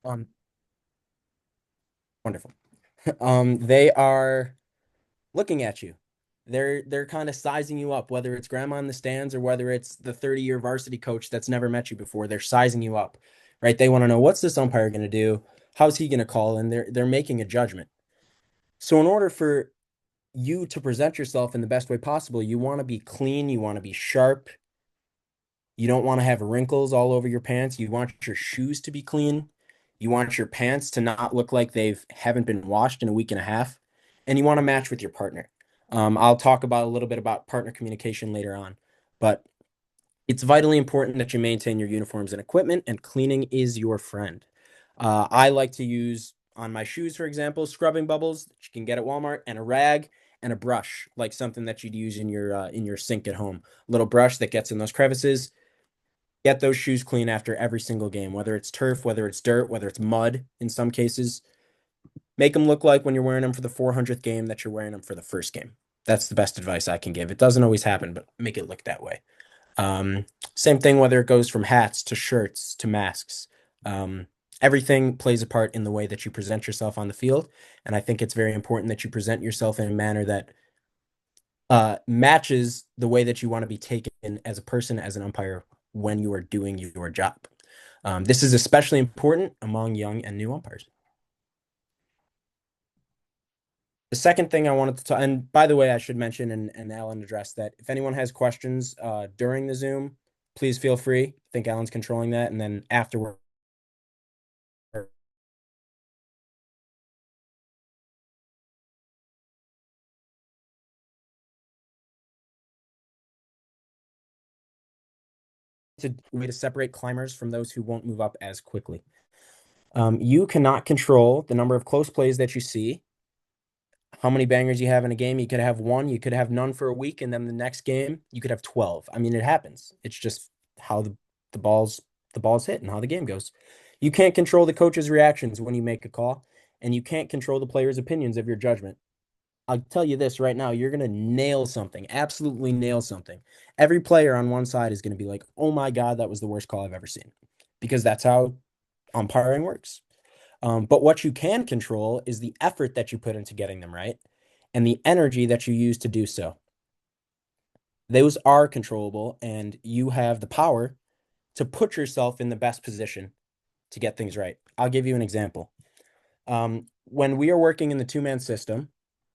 Um, Wonderful. They are looking at you. They're kind of sizing you up, whether it's grandma in the stands or whether it's the 30-year varsity coach that's never met you before. They're sizing you up, right? They want to know what's this umpire going to do? How's he going to call? And they're making a judgment. So in order for you to present yourself in the best way possible, you want to be clean, you want to be sharp, you don't want to have wrinkles all over your pants. You want your shoes to be clean. You want your pants to not look like they've haven't been washed in a week and a half. And you want to match with your partner. I'll talk about a little bit about partner communication later on, but it's vitally important that you maintain your uniforms and equipment, and cleaning is your friend. I like to use on my shoes, for example, scrubbing bubbles that you can get at Walmart, and a rag and a brush, like something that you'd use in your sink at home. A little brush that gets in those crevices. Get those shoes clean after every single game, whether it's turf, whether it's dirt, whether it's mud in some cases. Make them look like when you're wearing them for the 400th game that you're wearing them for the first game. That's the best advice I can give. It doesn't always happen, but make it look that way. Um, Same thing whether it goes from hats to shirts to masks. Um, Everything plays a part in the way that you present yourself on the field. And I think it's very important that you present yourself in a manner that matches the way that you want to be taken as a person, as an umpire, when you are doing your job. This is especially important among young and new umpires. The second thing I wanted to talk, and by the way, I should mention, and Alan addressed that if anyone has questions during the Zoom, please feel free. I think Alan's controlling that. And then afterward, to way to separate climbers from those who won't move up as quickly. You cannot control the number of close plays that you see, how many bangers you have in a game. You could have one, you could have none for a week, and then the next game you could have 12. I mean, it happens. It's just how the balls the balls hit and how the game goes. You can't control the coach's reactions when you make a call, and you can't control the player's opinions of your judgment. I'll tell you this right now, you're gonna nail something, absolutely nail something. Every player on one side is gonna be like, "Oh my God, that was the worst call I've ever seen," because that's how umpiring works. But what you can control is the effort that you put into getting them right and the energy that you use to do so. Those are controllable, and you have the power to put yourself in the best position to get things right. I'll give you an example. When we are working in the two-man system,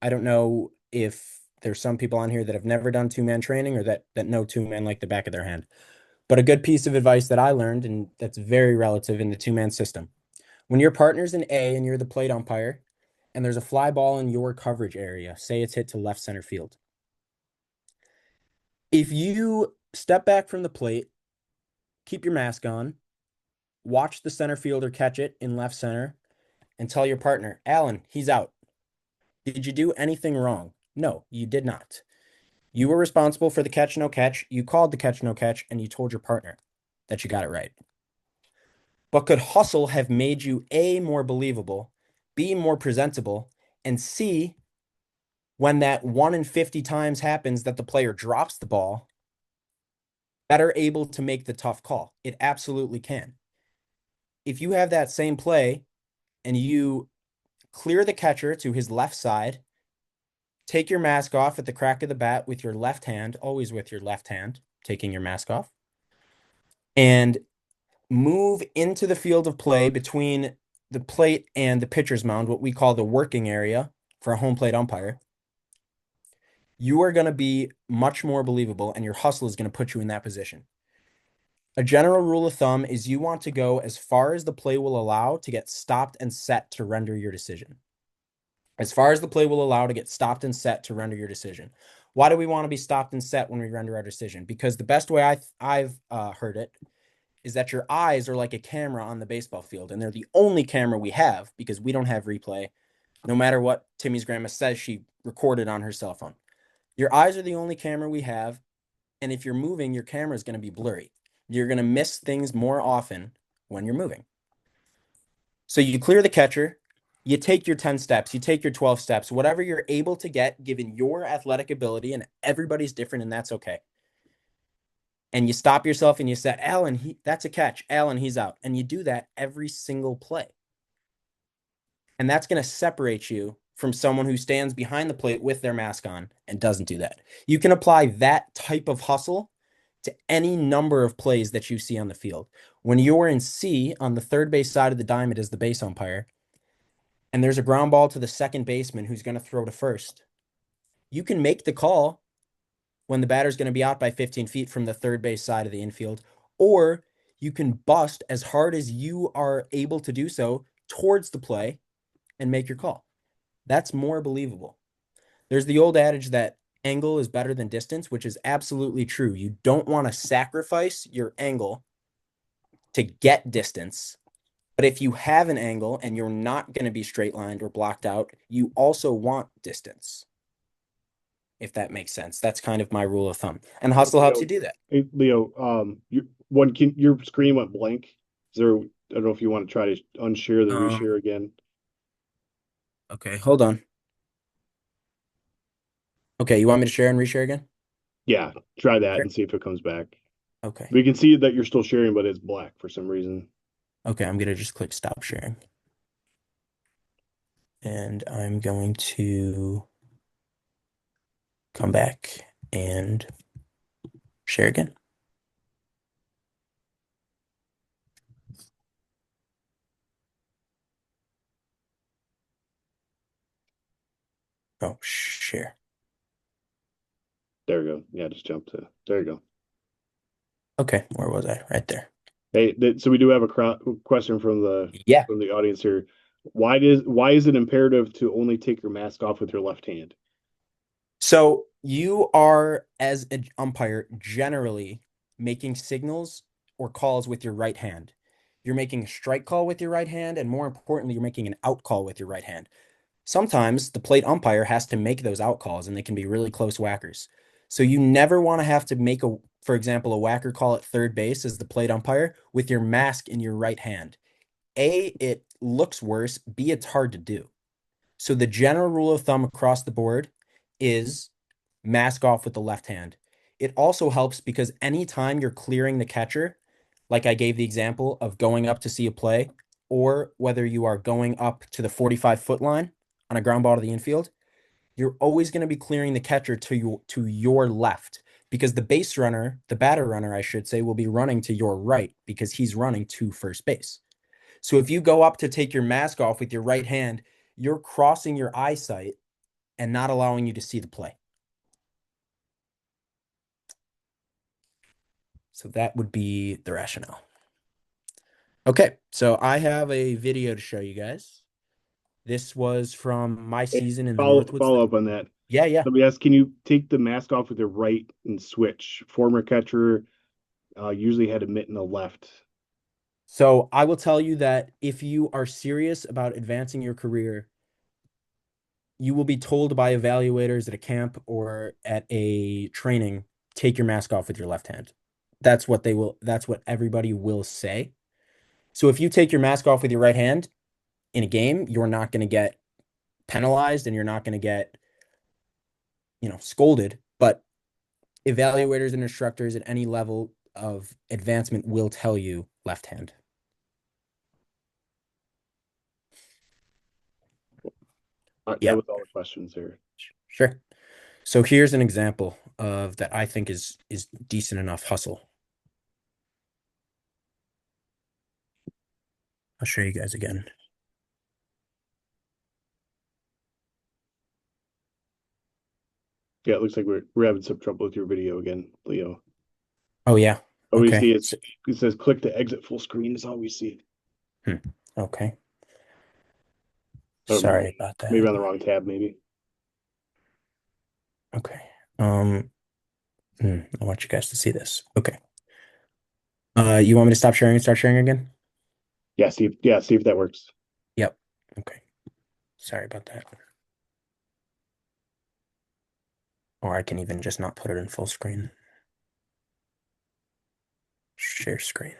I don't know if there's some people on here that have never done two-man training or that know two-man like the back of their hand. But a good piece of advice that I learned, and that's very relative in the two-man system. When your partner's in A and you're the plate umpire, and there's a fly ball in your coverage area, say it's hit to left center field. If you step back from the plate, keep your mask on, watch the center fielder catch it in left center, and tell your partner, Alan, he's out. Did you do anything wrong? No, you did not. You were responsible for the catch, no catch. You called the catch, no catch, and you told your partner that you got it right. But could hustle have made you A, more believable, B, more presentable, and C, when that 1 in 50 times happens that the player drops the ball, better able to make the tough call? It absolutely can. If you have that same play and you clear the catcher to his left side, take your mask off at the crack of the bat with your left hand, always with your left hand, taking your mask off, and move into the field of play between the plate and the pitcher's mound, what we call the working area for a home plate umpire, you are going to be much more believable, and your hustle is going to put you in that position. A general rule of thumb is you want to go as far as the play will allow to get stopped and set to render your decision. As far as the play will allow to get stopped and set to render your decision. Why do we want to be stopped and set when we render our decision? Because the best way I've heard it is that your eyes are like a camera on the baseball field, and they're the only camera we have because we don't have replay, no matter what Timmy's grandma says she recorded on her cell phone. Your eyes are the only camera we have, and if you're moving, your camera is going to be blurry. You're going to miss things more often when you're moving. So you clear the catcher, you take your 10 steps, you take your 12 steps, whatever you're able to get given your athletic ability, and everybody's different, and that's okay. And you stop yourself and you say, Alan, that's a catch. Alan, he's out. And you do that every single play. And that's going to separate you from someone who stands behind the plate with their mask on and doesn't do that. You can apply that type of hustle to any number of plays that you see on the field. When you're in C on the third base side of the diamond as the base umpire, and there's a ground ball to the second baseman who's going to throw to first, you can make the call when the batter's going to be out by 15 feet from the third base side of the infield, or you can bust as hard as you are able to do so towards the play and make your call. That's more believable. There's the old adage that angle is better than distance, which is absolutely true. You don't want to sacrifice your angle to get distance. But if you have an angle and you're not going to be straight lined or blocked out, you also want distance. If that makes sense. That's kind of my rule of thumb. And hustle helps you do that. Hey, Leo, your screen went blank. Is there? I don't know if you want to try to unshare the reshare Um, again. okay, hold on. Okay, you want me to share and reshare again? Yeah, try that Sure. and see if it comes back. Okay. We can see that you're still sharing, but it's black for some reason. Okay, I'm gonna just click stop sharing. And I'm going to come back and share again. Oh, share. There we go. Yeah, just jump to. There you go. Okay, where was I? Right there. Hey, so we do have a question Yeah. from the audience here. Why is it imperative to only take your mask off with your left hand? So you are, as an umpire, generally making signals or calls with your right hand. You're making a strike call with your right hand, and more importantly, you're making an out call with your right hand. Sometimes the plate umpire has to make those out calls, and they can be really close whackers. So you never want to have to make for example, a whacker call at third base as the plate umpire with your mask in your right hand. A, it looks worse. B, it's hard to do. So the general rule of thumb across the board is mask off with the left hand. It also helps because anytime you're clearing the catcher, like I gave the example of going up to see a play, or whether you are going up to the 45-foot line on a ground ball to the infield, you're always going to be clearing the catcher to your left because the base runner, the batter runner, I should say, will be running to your right because he's running to first base. So if you go up to take your mask off with your right hand, you're crossing your eyesight and not allowing you to see the play. So that would be the rationale. Okay, so I have a video to show you guys. This was from my Hey, season in the Northwoods. follow up on that. Yeah, yeah. Let me ask, can you take the mask off with your right and switch? Former catcher usually had a mitt in the left. So I will tell you that if you are serious about advancing your career, you will be told by evaluators at a camp or at a training, take your mask off with your left hand. That's what everybody will say. So if you take your mask off with your right hand in a game, you're not going to get penalized and you're not going to get, scolded. But evaluators and instructors at any level of advancement will tell you left hand. That Yeah, was all the questions here. sure. So here's an example of that I think is decent enough hustle. I'll show you guys again. Yeah, it looks like we're having some trouble with your video again, Leo. Oh yeah. All we Okay. see is it says click to exit full screen is all we see. Hmm. Okay. Or Sorry about maybe that. on the wrong tab, maybe. Okay. Um, I want you guys to see this. Okay. You want me to stop sharing and start sharing again? See if that works. Yep. Okay. Sorry about that. Or I can even just not put it in full screen. Share screen.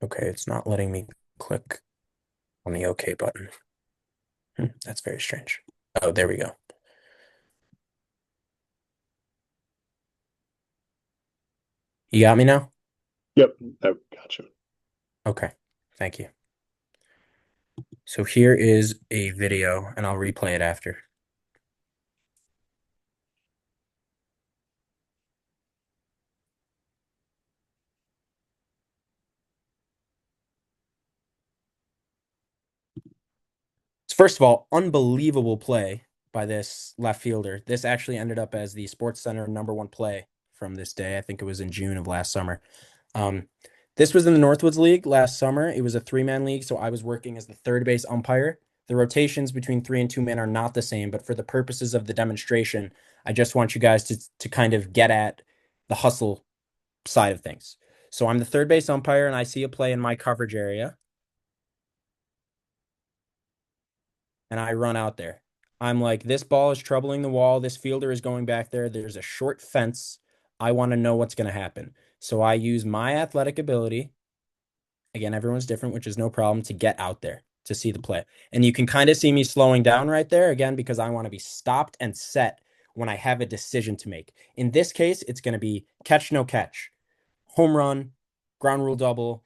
Okay, it's not letting me click on the OK button. That's very strange. Oh, there we go. You got me now? Yep, I gotcha. Okay. Thank you. So here is a video, and I'll replay it after. First of all, unbelievable play by this left fielder. This actually ended up as the Sports Center #1 play from this day. I think it was in June of last summer. Um, this was in the Northwoods League last summer. It was a 3-man league, so I was working as the third base umpire. The rotations between 3 and 2 men are not the same, but for the purposes of the demonstration, I just want you guys to kind of get at the hustle side of things. So I'm the third base umpire, and I see a play in my coverage area, and I run out there. I'm like, this ball is troubling the wall. This fielder is going back there. There's a short fence. I want to know what's going to happen. So I use my athletic ability. Again, everyone's different, which is no problem, to get out there to see the play. And you can kind of see me slowing down right there again because I want to be stopped and set when I have a decision to make. In this case, it's going to be catch, no catch, home run, ground rule double.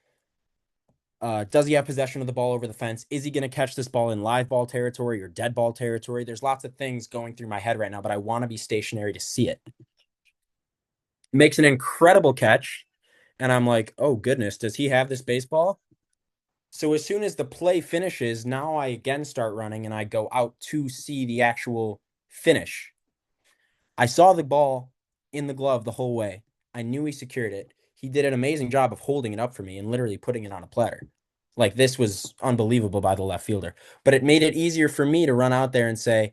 Does he have possession of the ball over the fence? Is he going to catch this ball in live ball territory or dead ball territory? There's lots of things going through my head right now, but I want to be stationary to see it. Makes an incredible catch. And I'm like, oh goodness, does he have this baseball? So as soon as the play finishes, now I again start running and I go out to see the actual finish. I saw the ball in the glove the whole way. I knew he secured it. He did an amazing job of holding it up for me and literally putting it on a platter. Like this was unbelievable by the left fielder. But it made it easier for me to run out there and say,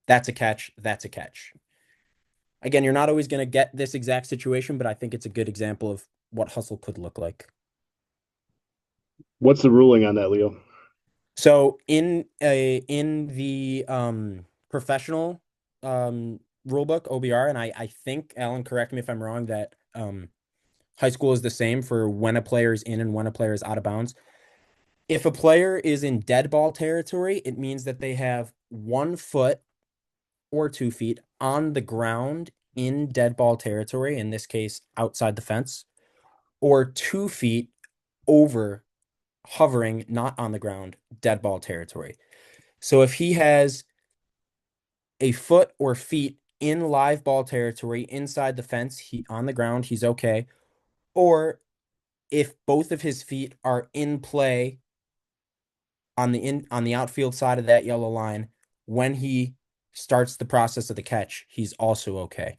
that's a catch, that's a catch. Again, you're not always going to get this exact situation, but I think it's a good example of what hustle could look like. What's the ruling on that, Leo? So in the professional rule book OBR, and I think Alan, correct me if I'm wrong, that high school is the same for when a player is in and when a player is out of bounds. If a player is in dead ball territory, it means that they have 1 foot or 2 feet on the ground in dead ball territory, in this case outside the fence, or 2 feet over, hovering, not on the ground, dead ball territory. So if he has a foot or feet in live ball territory inside the fence, he on the ground, he's okay. Or if both of his feet are in play on the outfield side of that yellow line, when he starts the process of the catch, he's also okay.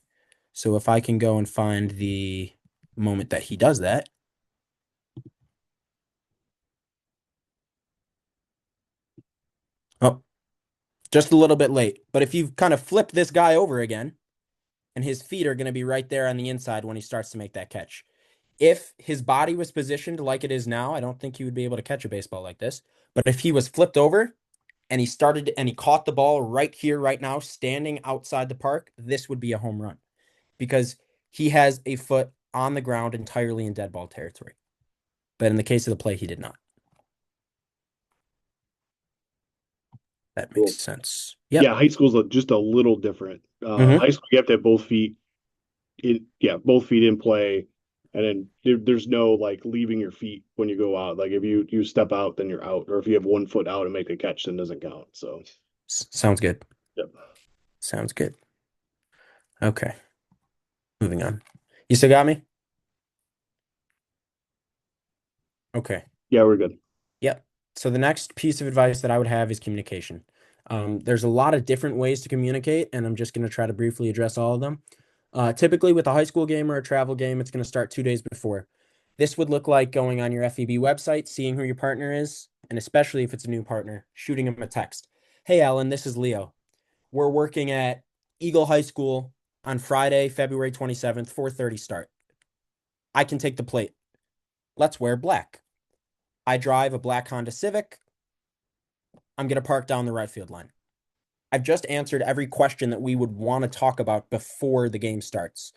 So if I can go and find the moment that he does that. Oh, just a little bit late. But if you kind of flip this guy over again, and his feet are going to be right there on the inside when he starts to make that catch. If his body was positioned like it is now, I don't think he would be able to catch a baseball like this. But if he was flipped over and he caught the ball right here, right now, standing outside the park, this would be a home run because he has a foot on the ground entirely in dead ball territory. But in the case of the play, he did not. That makes Cool. sense. Yeah, Yep. high school's just a little different. Mm-hmm. High school, you have to have both feet in, yeah, both feet in play, and then there's no like leaving your feet when you go out. Like if you step out, then you're out, or if you have 1 foot out and make a catch, then it doesn't count. So, Sounds good. yep. Sounds good. Okay. Moving on. You still got me? Okay. Yeah, we're good. Yep. So the next piece of advice that I would have is communication. There's a lot of different ways to communicate, and I'm just going to try to briefly address all of them. Typically, with a high school game or a travel game, it's going to start 2 days before. This would look like going on your FVB website, seeing who your partner is, and especially if it's a new partner, shooting them a text. Hey, Alan, this is Leo. We're working at Eagle High School on Friday, February 27th, 4:30 start. I can take the plate. Let's wear black. I drive a black Honda Civic. I'm going to park down the right field line. I've just answered every question that we would want to talk about before the game starts.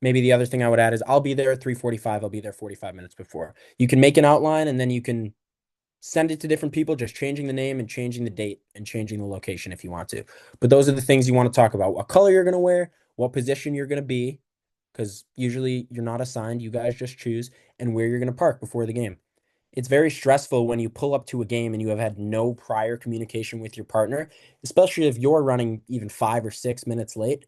Maybe the other thing I would add is I'll be there at 3:45. I'll be there 45 minutes before. You can make an outline and then you can Send it to different people, just changing the name and changing the date and changing the location if you want to. But those are the things you want to talk about. What color you're going to wear, what position you're going to be, because usually you're not assigned. You guys just choose, and where you're going to park before the game. It's very stressful when you pull up to a game and you have had no prior communication with your partner, especially if you're running even 5 or 6 minutes late.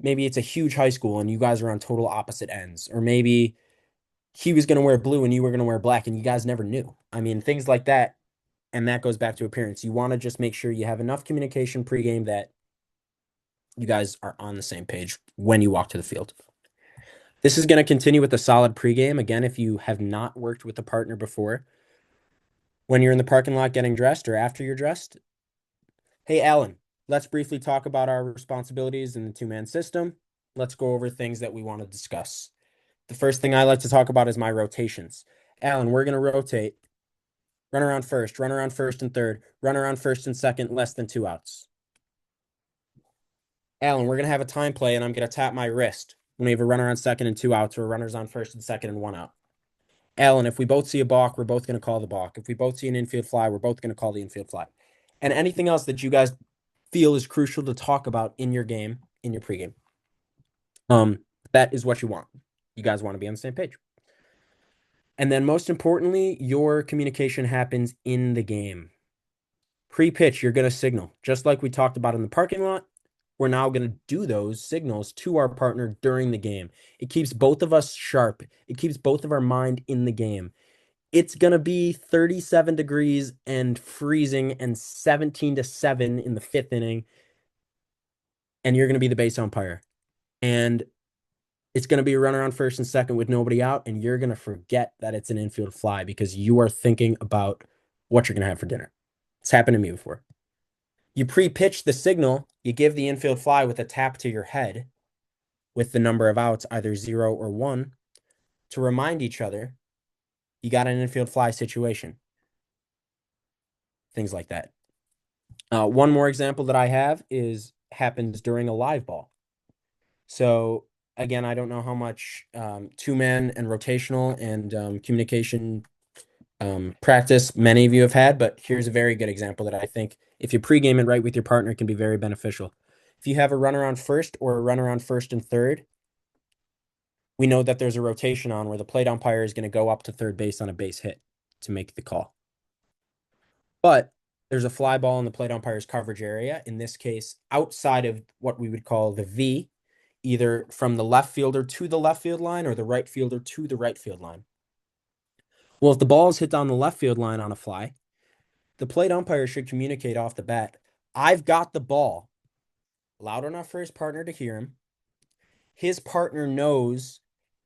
Maybe it's a huge high school and you guys are on total opposite ends, or maybe he was going to wear blue and you were going to wear black and you guys never knew. I mean, things like that. And that goes back to appearance. You want to just make sure you have enough communication pregame that you guys are on the same page when you walk to the field. This is going to continue with a solid pregame. Again, if you have not worked with a partner before, when you're in the parking lot getting dressed or after you're dressed, hey, Alan, let's briefly talk about our responsibilities in the two-man system. Let's go over things that we want to discuss. The first thing I like to talk about is my rotations. Alan, we're going to rotate. Run around first and third, run around first and second, less than 2 outs. Alan, we're going to have a time play, and I'm going to tap my wrist when we have a runner on second and 2 outs, or runners on first and second and 1 out. Alan, if we both see a balk, we're both going to call the balk. If we both see an infield fly, we're both going to call the infield fly. And anything else that you guys feel is crucial to talk about in your game, in your pregame. That is what you want. You guys want to be on the same page. And then most importantly, your communication happens in the game. Pre-pitch, you're going to signal. Just like we talked about in the parking lot, we're now going to do those signals to our partner during the game. It keeps both of us sharp. It keeps both of our mind in the game. It's going to be 37 degrees and freezing and 17-7 in the fifth inning. And you're going to be the base umpire. And it's going to be a runner on first and second with nobody out. And you're going to forget that it's an infield fly because you are thinking about what you're going to have for dinner. It's happened to me before. You pre-pitch the signal, you give the infield fly with a tap to your head with the number of outs, either 0 or 1, to remind each other you got an infield fly situation. Things like that. One more example that I have happens during a live ball. So again, I don't know how much two-man and rotational and communication practice many of you have had, but here's a very good example that I think if you pregame it right with your partner, it can be very beneficial. If you have a runner on first or a runner on first and third, we know that there's a rotation on where the plate umpire is going to go up to third base on a base hit to make the call. But there's a fly ball in the plate umpire's coverage area, in this case, outside of what we would call the V, either from the left fielder to the left field line or the right fielder to the right field line. Well, if the ball is hit down the left field line on a fly, the plate umpire should communicate off the bat, I've got the ball, loud enough for his partner to hear him. His partner knows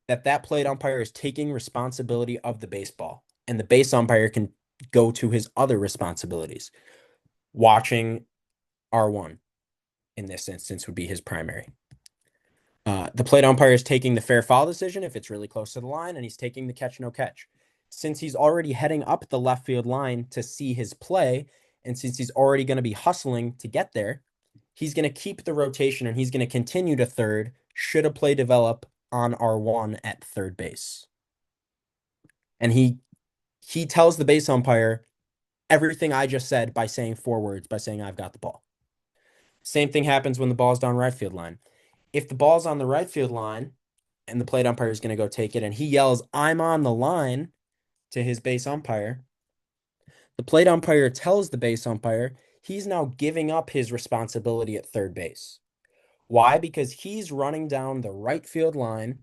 that that plate umpire is taking responsibility of the baseball, and the base umpire can go to his other responsibilities. Watching R1 in this instance would be his primary. The plate umpire is taking the fair foul decision if it's really close to the line, and he's taking the catch, no catch. Since he's already heading up the left field line to see his play, and since he's already going to be hustling to get there, he's going to keep the rotation and he's going to continue to third should a play develop on R1 at third base. And he tells the base umpire everything I just said by saying 4 words, by saying I've got the ball. Same thing happens when the ball's down right field line. If the ball's on the right field line and the plate umpire is going to go take it and he yells, I'm on the line to his base umpire, the plate umpire tells the base umpire he's now giving up his responsibility at third base. Why? Because he's running down the right field line,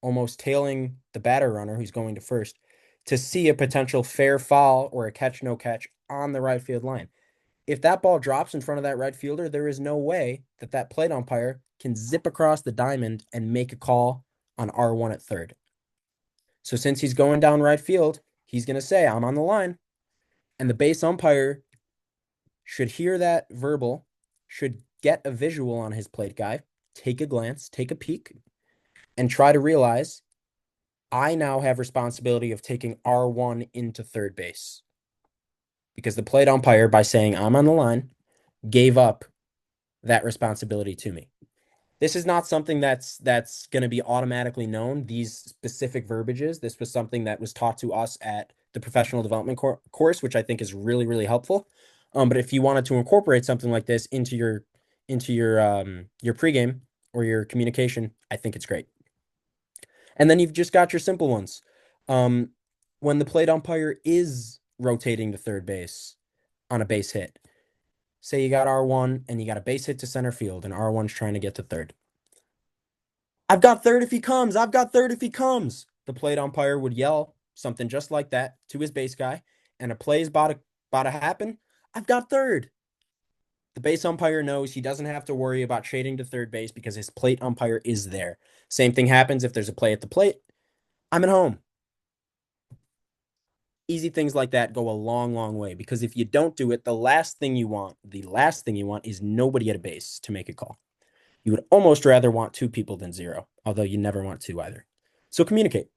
almost tailing the batter runner who's going to first, to see a potential fair foul or a catch, no catch on the right field line. If that ball drops in front of that right fielder, there is no way that that plate umpire can zip across the diamond and make a call on R1 at third. So since he's going down right field, he's going to say, I'm on the line. And the base umpire should hear that verbal, should get a visual on his plate guy, take a glance, take a peek, and try to realize I now have responsibility of taking R1 into third base. Because the plate umpire, by saying I'm on the line, gave up that responsibility to me. This is not something that's going to be automatically known, these specific verbiages. This was something that was taught to us at the professional development course, which I think is really, really helpful. But if you wanted to incorporate something like this into your pregame or your communication, I think it's great. And then you've just got your simple ones. Um, when the plate umpire is rotating to third base on a base hit, say you got R1 and you got a base hit to center field, and R1's trying to get to third. I've got third if he comes. I've got third if he comes. The plate umpire would yell something just like that to his base guy, and a play's about to happen. I've got third. The base umpire knows he doesn't have to worry about shading to third base because his plate umpire is there. Same thing happens if there's a play at the plate. I'm at home. Easy things like that go a long, long way because if you don't do it, the last thing you want is nobody at a base to make a call. You would almost rather want two people than zero, although you never want two either. So communicate.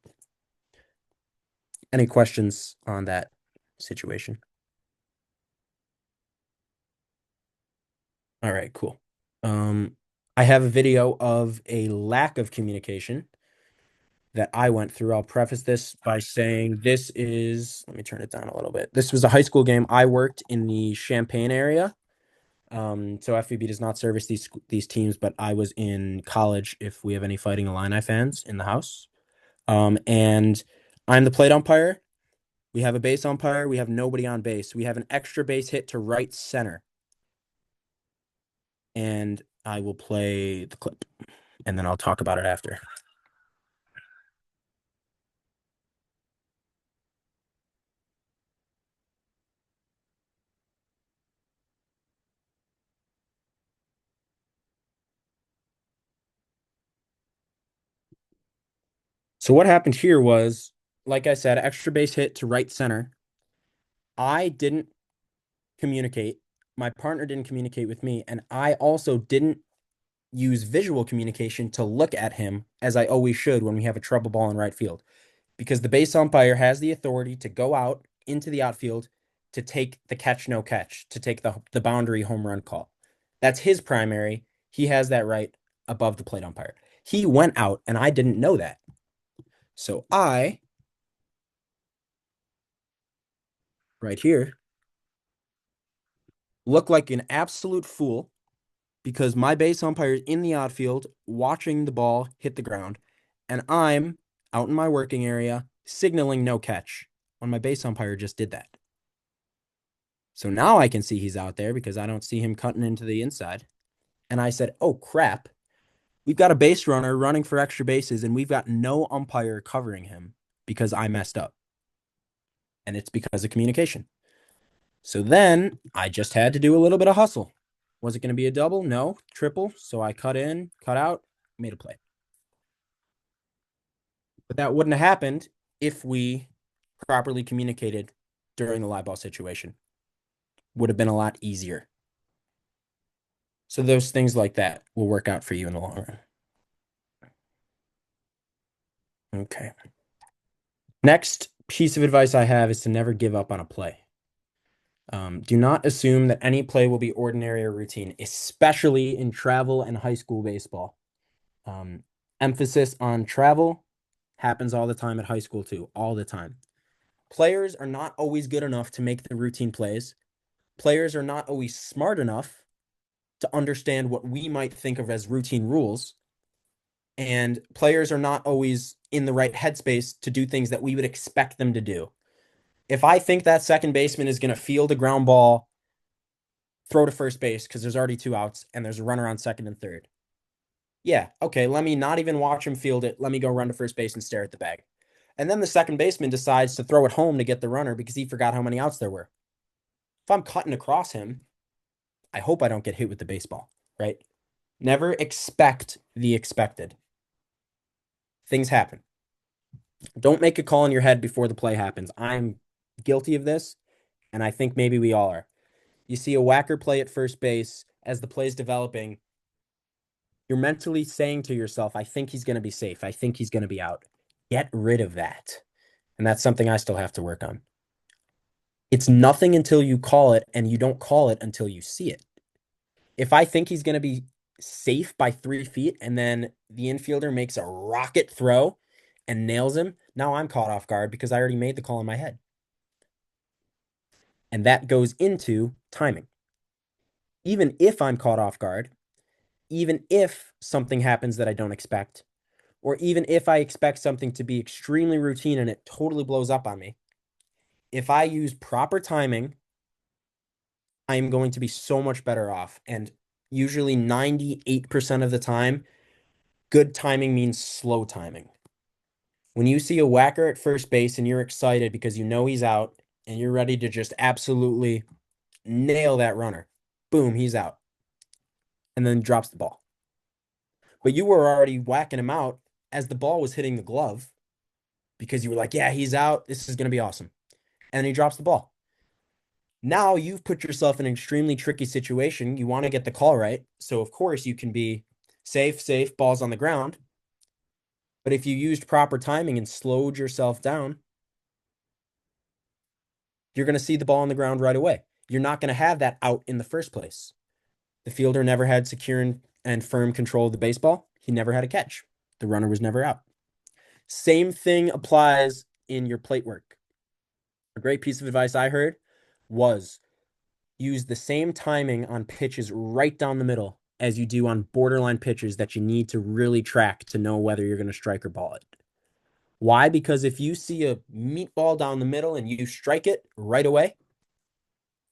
Any questions on that situation? All right, cool. I have a video of a lack of communication that I went through. I'll preface this by saying let me turn it down a little bit. This was a high school game. I worked in the Champaign area. So FVB does not service these teams, but I was in college if we have any Fighting Illini fans in the house. And I'm the plate umpire. We have a base umpire. We have nobody on base. We have an extra base hit to right center. And I will play the clip and then I'll talk about it after. So what happened here was, like I said, extra base hit to right center. I didn't communicate. My partner didn't communicate with me, and I also didn't use visual communication to look at him as I always should when we have a trouble ball in right field. Because the base umpire has the authority to go out into the outfield to take the catch, no catch, to take the boundary home run call. That's his primary. He has that right above the plate umpire. He went out, and I didn't know that. So I, right here, look like an absolute fool because my base umpire is in the outfield watching the ball hit the ground, and I'm out in my working area signaling no catch when my base umpire just did that. So now I can see he's out there because I don't see him cutting into the inside. And I said, oh crap, we've got a base runner running for extra bases, and we've got no umpire covering him because I messed up. And it's because of communication. So then I just had to do a little bit of hustle. Was it going to be a double? No, triple. So I cut in, cut out, made a play. But that wouldn't have happened if we properly communicated during the live ball situation. Would have been a lot easier. So those things like that will work out for you in the long run. Okay. Next piece of advice I have is to never give up on a play. Do not assume that any play will be ordinary or routine, especially in travel and high school baseball. Emphasis on travel happens all the time at high school too, all the time. Players are not always good enough to make the routine plays. Players are not always smart enough to understand what we might think of as routine rules. And players are not always in the right headspace to do things that we would expect them to do. If I think that second baseman is going to field a ground ball, throw to first base because there's already two outs and there's a runner on second and third. Yeah, okay, let me not even watch him field it. Let me go run to first base and stare at the bag. And then the second baseman decides to throw it home to get the runner because he forgot how many outs there were. If I'm cutting across him, I hope I don't get hit with the baseball, right? Never expect the expected. Things happen. Don't make a call in your head before the play happens. I'm guilty of this, and I think maybe we all are. You see a whacker play at first base as the play's developing. You're mentally saying to yourself, I think he's going to be safe. I think he's going to be out. Get rid of that. And that's something I still have to work on. It's nothing until you call it, and you don't call it until you see it. If I think he's going to be safe by 3 feet and then the infielder makes a rocket throw and nails him, now I'm caught off guard because I already made the call in my head. And that goes into timing. Even if I'm caught off guard, even if something happens that I don't expect, or even if I expect something to be extremely routine and it totally blows up on me, if I use proper timing, I am going to be so much better off. And usually 98% of the time, good timing means slow timing. When you see a whacker at first base and you're excited because you know he's out and you're ready to just absolutely nail that runner, boom, he's out. And then drops the ball. But you were already whacking him out as the ball was hitting the glove because you were like, yeah, he's out. This is going to be awesome. And then he drops the ball. Now you've put yourself in an extremely tricky situation. You want to get the call right. So, of course, you can be safe, balls on the ground. But if you used proper timing and slowed yourself down, you're going to see the ball on the ground right away. You're not going to have that out in the first place. The fielder never had secure and firm control of the baseball. He never had a catch. The runner was never out. Same thing applies in your plate work. A great piece of advice I heard was use the same timing on pitches right down the middle as you do on borderline pitches that you need to really track to know whether you're going to strike or ball it. Why? Because if you see a meatball down the middle and you strike it right away,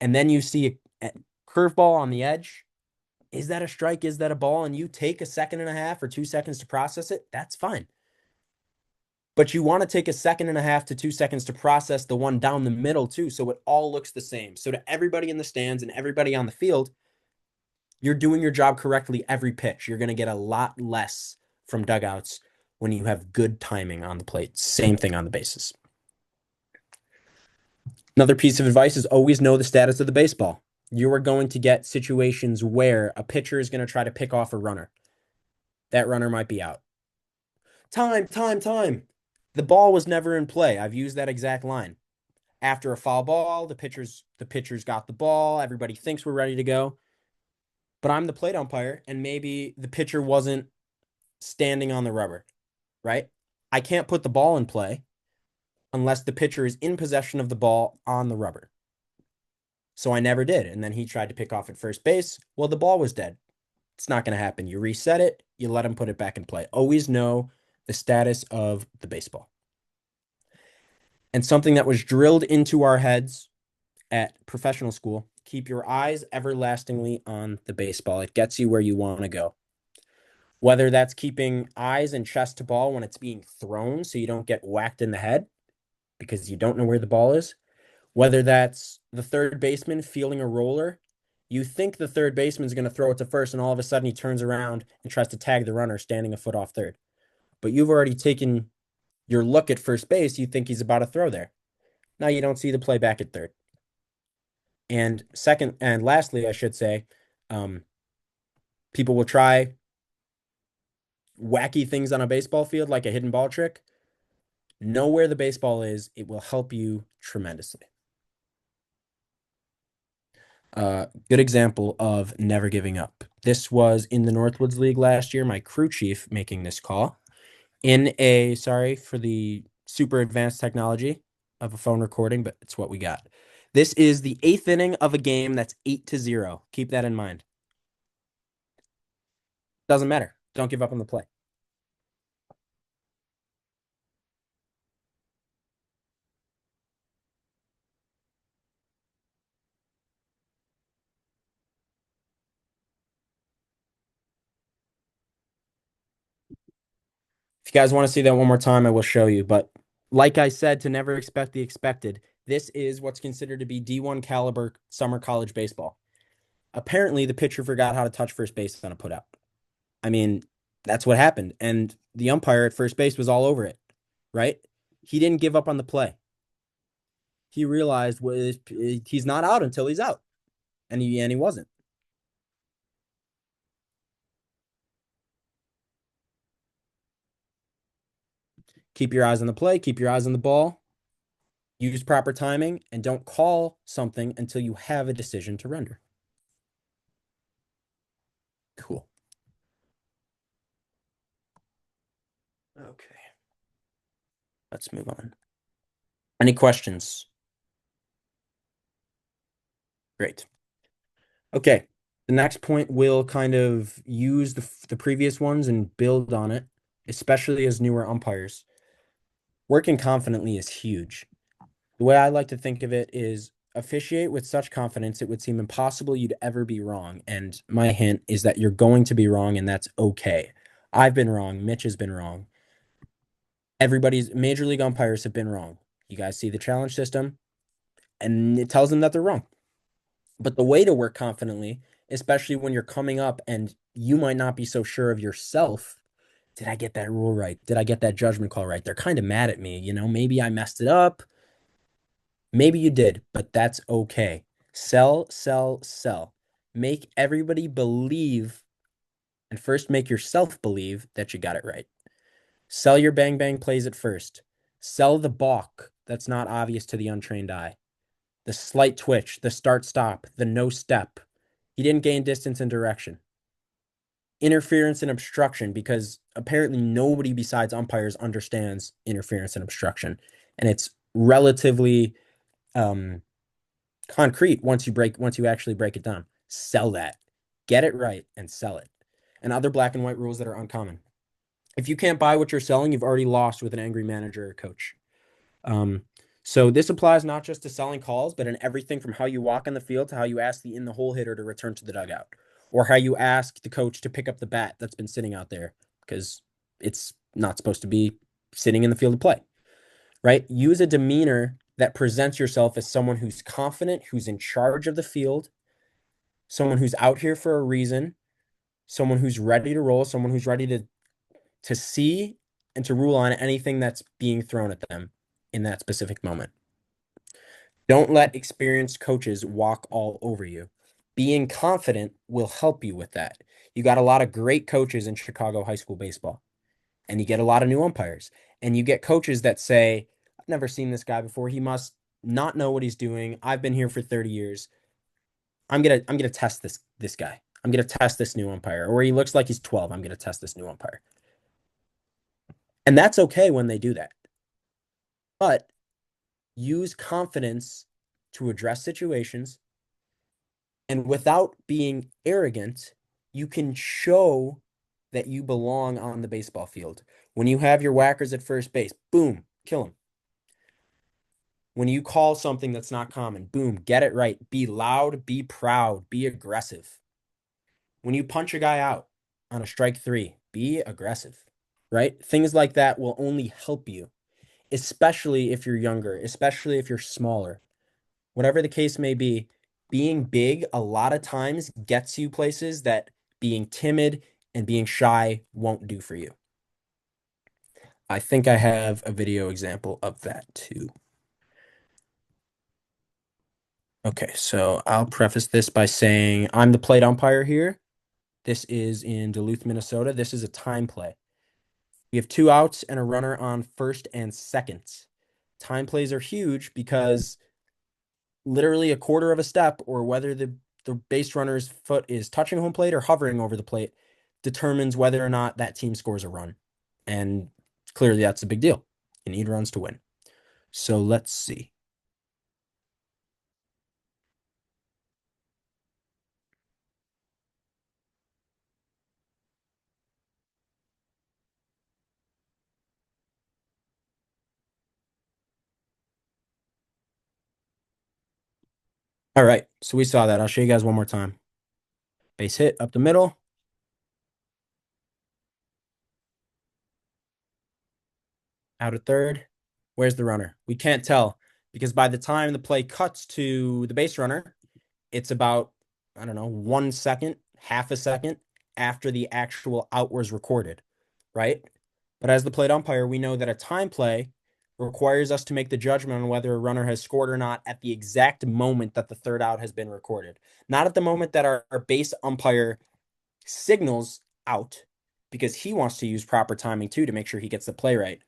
and then you see a curveball on the edge, is that a strike? Is that a ball? And you take a second and a half or 2 seconds to process it, that's fine. But you want to take a second and a half to 2 seconds to process the one down the middle too, so it all looks the same. So to everybody in the stands and everybody on the field, you're doing your job correctly every pitch. You're going to get a lot less from dugouts when you have good timing on the plate. Same thing on the bases. Another piece of advice is always know the status of the baseball. You are going to get situations where a pitcher is going to try to pick off a runner. That runner might be out. Time. The ball was never in play. I've used that exact line. After a foul ball, the pitcher's got the ball. Everybody thinks we're ready to go. But I'm the plate umpire, and maybe the pitcher wasn't standing on the rubber, right? I can't put the ball in play unless the pitcher is in possession of the ball on the rubber. So I never did. And then he tried to pick off at first base. Well, the ball was dead. It's not going to happen. You reset it, you let him put it back in play. Always know the status of the baseball. And something that was drilled into our heads at professional school, keep your eyes everlastingly on the baseball. It gets you where you want to go. Whether that's keeping eyes and chest to ball when it's being thrown so you don't get whacked in the head because you don't know where the ball is, whether that's the third baseman fielding a roller. You think the third baseman's going to throw it to first, and all of a sudden he turns around and tries to tag the runner standing a foot off third. But you've already taken your look at first base. You think he's about to throw there. Now you don't see the play back at third. And second, and lastly, I should say, um, people will try wacky things on a baseball field like a hidden ball trick. Know where the baseball is. It will help you tremendously. Good example of never giving up. This was in the Northwoods League last year. My crew chief making this call sorry for the super advanced technology of a phone recording, but it's what we got. This is the eighth inning of a game that's 8-0. Keep that in mind. Doesn't matter. Don't give up on the play. If you guys want to see that one more time, I will show you. But like I said, to never expect the expected, this is what's considered to be D1 caliber summer college baseball. Apparently, the pitcher forgot how to touch first base on a putout. I mean, that's what happened. And the umpire at first base was all over it, right? He didn't give up on the play. He realized he's not out until he's out. And he wasn't. Keep your eyes on the play, keep your eyes on the ball, use proper timing, and don't call something until you have a decision to render. Cool. Okay. Let's move on. Any questions? Great. Okay. The next point will kind of use the previous ones and build on it, especially as newer umpires. Working confidently is huge. The way I like to think of it is officiate with such confidence it would seem impossible you'd ever be wrong. And my hint is that you're going to be wrong, and that's okay. I've been wrong. Mitch has been wrong. Everybody's major league umpires have been wrong. You guys see the challenge system, and it tells them that they're wrong. But the way to work confidently, especially when you're coming up and you might not be so sure of yourself, did I get that rule right? Did I get that judgment call right? They're kind of mad at me, maybe I messed it up. Maybe you did, but that's okay. Sell, sell, sell. Make everybody believe, and first make yourself believe that you got it right. Sell your bang bang plays at first. Sell the balk that's not obvious to the untrained eye. The slight twitch, the start stop, the no step. He didn't gain distance and direction. Interference and obstruction, because apparently nobody besides umpires understands interference and obstruction. And it's relatively um, concrete once you actually break it down. Sell that. Get it right and sell it. And other black and white rules that are uncommon. If you can't buy what you're selling, you've already lost with an angry manager or coach. Um, so this applies not just to selling calls, but in everything from how you walk on the field to how you ask the in the hole hitter to return to the dugout, or how you ask the coach to pick up the bat that's been sitting out there because it's not supposed to be sitting in the field of play, right? Use a demeanor that presents yourself as someone who's confident, who's in charge of the field, someone who's out here for a reason, someone who's ready to roll, someone who's ready to see and to rule on anything that's being thrown at them in that specific moment. Don't let experienced coaches walk all over you. Being confident will help you with that. You got a lot of great coaches in Chicago high school baseball, and you get a lot of new umpires, and you get coaches that say, I've never seen this guy before. He must not know what he's doing. I've been here for 30 years. I'm gonna test this guy. I'm gonna test this new umpire. Or he looks like he's 12. I'm gonna test this new umpire. And that's okay when they do that. But use confidence to address situations. And without being arrogant, you can show that you belong on the baseball field. When you have your whackers at first base, boom, kill them. When you call something that's not common, boom, get it right. Be loud, be proud, be aggressive. When you punch a guy out on a strike three, be aggressive, right? Things like that will only help you, especially if you're younger, especially if you're smaller. Whatever the case may be, being big a lot of times gets you places that being timid and being shy won't do for you. I think I have a video example of that too. Okay, so I'll preface this by saying I'm the plate umpire here. This is in Duluth, Minnesota. This is a time play. We have two outs and a runner on first and second. Time plays are huge because literally a quarter of a step, or whether the base runner's foot is touching home plate or hovering over the plate, determines whether or not that team scores a run. And clearly that's a big deal. You need runs to win. So let's see. All right. So we saw that. I'll show you guys one more time. Base hit up the middle, out at third. Where's the runner? We can't tell because by the time the play cuts to the base runner, it's about, I don't know, 1 second, half a second after the actual out was recorded, right? But as the plate umpire, we know that a time play requires us to make the judgment on whether a runner has scored or not at the exact moment that the third out has been recorded. Not at the moment that our base umpire signals out, because he wants to use proper timing too to make sure he gets the play right.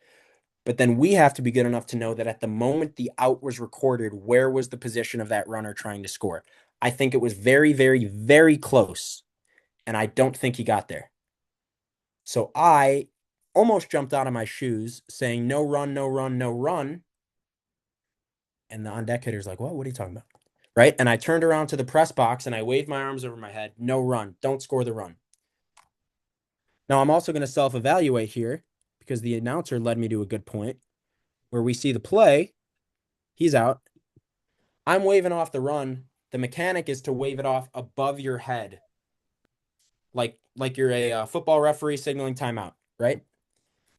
But then we have to be good enough to know that at the moment the out was recorded, where was the position of that runner trying to score? I think it was very, very, very close, and I don't think he got there. So I almost jumped out of my shoes saying, no run, no run, no run. And the on deck hitter's like, what? What are you talking about? right? And I turned around to the press box and I waved my arms over my head. No run. Don't score the run. Now I'm also going to self-evaluate here because the announcer led me to a good point where we see the play. He's out. I'm waving off the run. The mechanic is to wave it off above your head, like you're a football referee signaling timeout, right?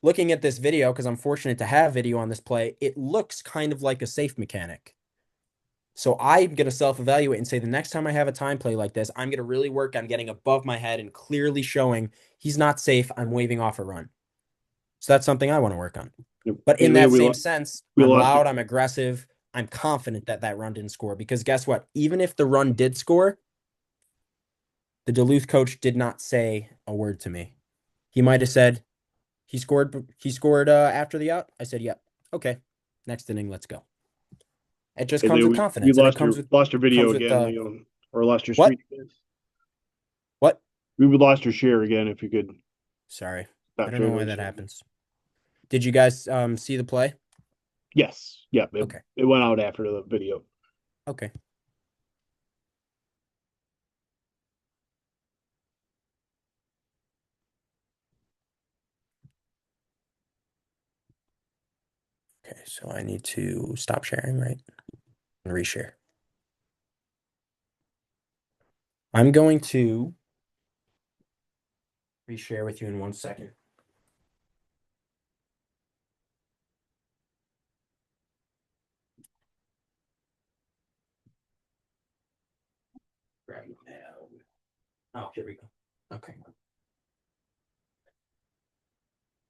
Looking at this video, because I'm fortunate to have video on this play, it looks kind of like a safe mechanic. So I'm going to self-evaluate and say the next time I have a time play like this, I'm going to really work on getting above my head and clearly showing he's not safe. I'm waving off a run. So that's something I want to work on. But Hey in Leo, that same sense, we I'm lost you. loud, I'm aggressive, I'm confident that that run didn't score because guess what? Even if the run did score, the Duluth coach did not say a word to me. He might have said he scored after the out. I said, "Yep. Okay. Next inning, let's go." It just Hey comes Leo, with we confidence and it lost your video comes with again, Leo, or lost your what? streak again. What? We would lost your share again if you could Sorry. I stop don't know sharing why that that share. happens. Did you guys see the play? Yes. Yeah, Okay. it went out after the video. Okay. Okay, so I need to stop sharing, right? And reshare. I'm going to reshare with you in 1 second. Right now. Oh, here we go. Okay.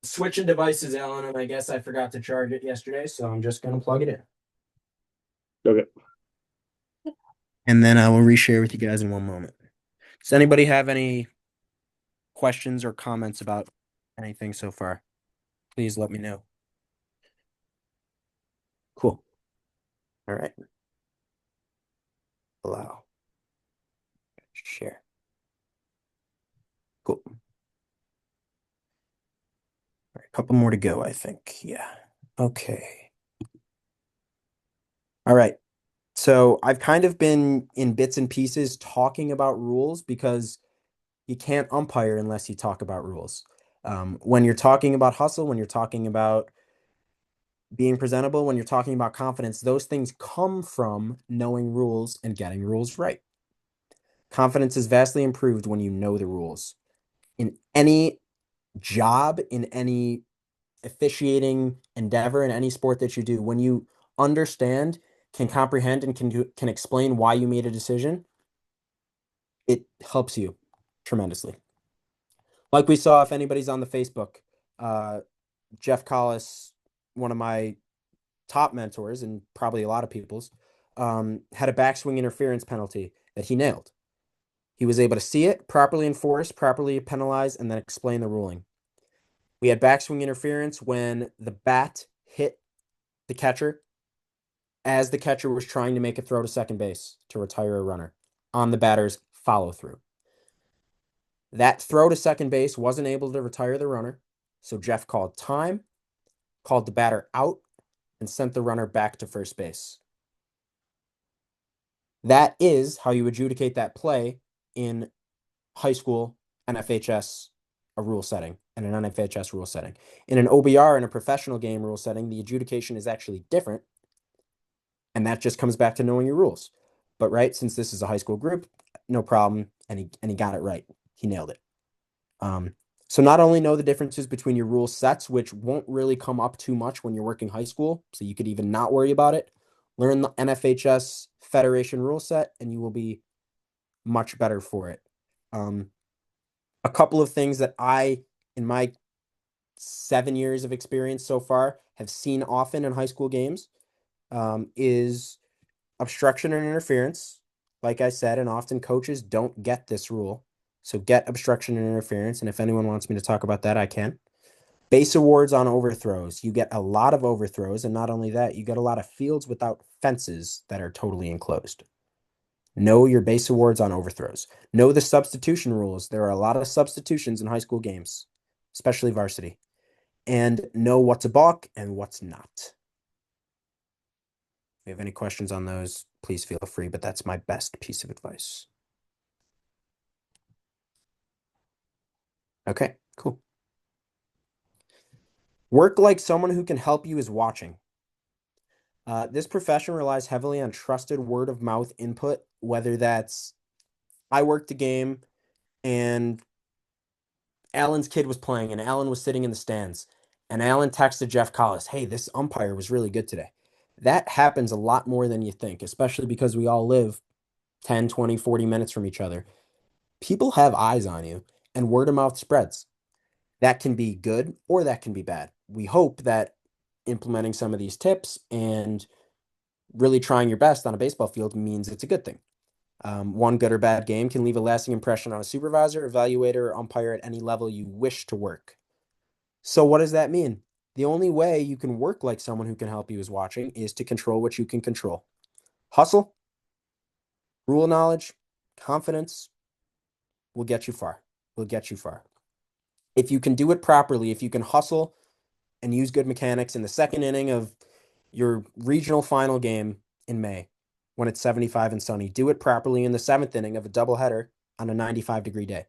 Switching devices, Alan, and I guess I forgot to charge it yesterday, so I'm just going to plug it in. Okay. And then I will reshare with you guys in one moment. Does anybody have any questions or comments about anything so far? Please let me know. Cool. All right. Allow. Share. Cool. All right, a couple more to go, I think. Yeah. Okay. All right. So I've kind of been in bits and pieces talking about rules because you can't umpire unless you talk about rules. When you're talking about hustle, when you're talking about being presentable, when you're talking about confidence, those things come from knowing rules and getting rules right. Confidence is vastly improved when you know the rules. In any job, in any officiating endeavor, in any sport that you do, when you understand, can comprehend, and can explain why you made a decision, it helps you tremendously. Like we saw, if anybody's on the Facebook, uh, Jeff Collis, one of my top mentors and probably a lot of people's, had a backswing interference penalty that he nailed. He was able to see it, properly enforce, properly penalize, and then explain the ruling. We had backswing interference when the bat hit the catcher as the catcher was trying to make a throw to second base to retire a runner on the batter's follow through. That throw to second base wasn't able to retire the runner, so Jeff called time, called the batter out, and sent the runner back to first base. That is how you adjudicate that play in high school NFHS a rule setting and an NFHS rule setting. In an OBR in a professional game rule setting, the adjudication is actually different, and that just comes back to knowing your rules. But right, since this is a high school group, no problem, and he got it right. He nailed it. So not only know the differences between your rule sets, which won't really come up too much when you're working high school, so you could even not worry about it. Learn the NFHS Federation rule set, and you will be much better for it. A couple of things that in my 7 years of experience so far, have seen often in high school games is obstruction and interference. Like I said, and often coaches don't get this rule. So get obstruction and interference. And if anyone wants me to talk about that, I can. Base awards on overthrows. You get a lot of overthrows. And not only that, you get a lot of fields without fences that are totally enclosed. Know your base awards on overthrows. Know the substitution rules. There are a lot of substitutions in high school games, especially varsity. And know what's a balk and what's not. If you have any questions on those, please feel free, but that's my best piece of advice. Okay, cool. Work like someone who can help you is watching. This profession relies heavily on trusted word of mouth input, whether that's I worked a game and Alan's kid was playing and Alan was sitting in the stands and Alan texted Jeff Collis, hey, this umpire was really good today. That happens a lot more than you think, especially because we all live 10, 20, 40 minutes from each other. People have eyes on you and word of mouth spreads. That can be good or that can be bad. We hope that implementing some of these tips and really trying your best on a baseball field means it's a good thing. One good or bad game can leave a lasting impression on a supervisor, evaluator, or umpire at any level you wish to work. So, what does that mean? The only way you can work like someone who can help you is watching is to control what you can control. Hustle, rule knowledge, confidence will get you far. Will get you far. If you can do it properly, if you can hustle and use good mechanics in the second inning of your regional final game in May when it's 75 and sunny, do it properly in the seventh inning of a doubleheader on a 95-degree day.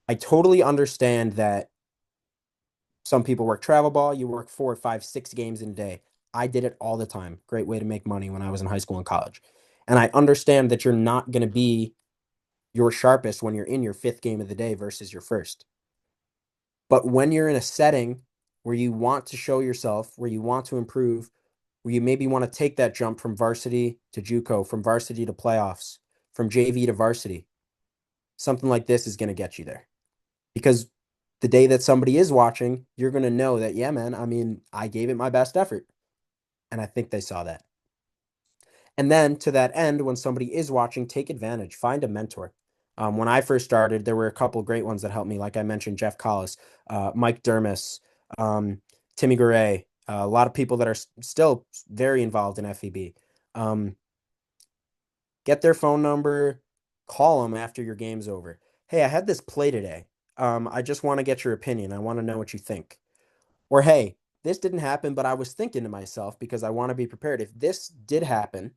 I totally understand that some people work travel ball, you work 4, 5, 6 games in a day. I did it all the time. Great way to make money when I was in high school and college. And I understand that you're not going to be your sharpest when you're in your fifth game of the day versus your first. But when you're in a setting where you want to show yourself, where you want to improve, where you maybe want to take that jump from varsity to JUCO, from varsity to playoffs, from JV to varsity, something like this is going to get you there. Because the day that somebody is watching, you're going to know that, yeah, man, I mean, I gave it my best effort. And I think they saw that. And then to that end, when somebody is watching, take advantage, find a mentor. When I first started, there were a couple great ones that helped me. Like I mentioned, Jeff Collis, Mike Dermis, Timmy Garay, a lot of people that are still very involved in FVB. Um, get their phone number, call them after your game's over. Hey, I had this play today. I just want to get your opinion. I want to know what you think. Or, hey, this didn't happen, but I was thinking to myself because I want to be prepared. If this did happen,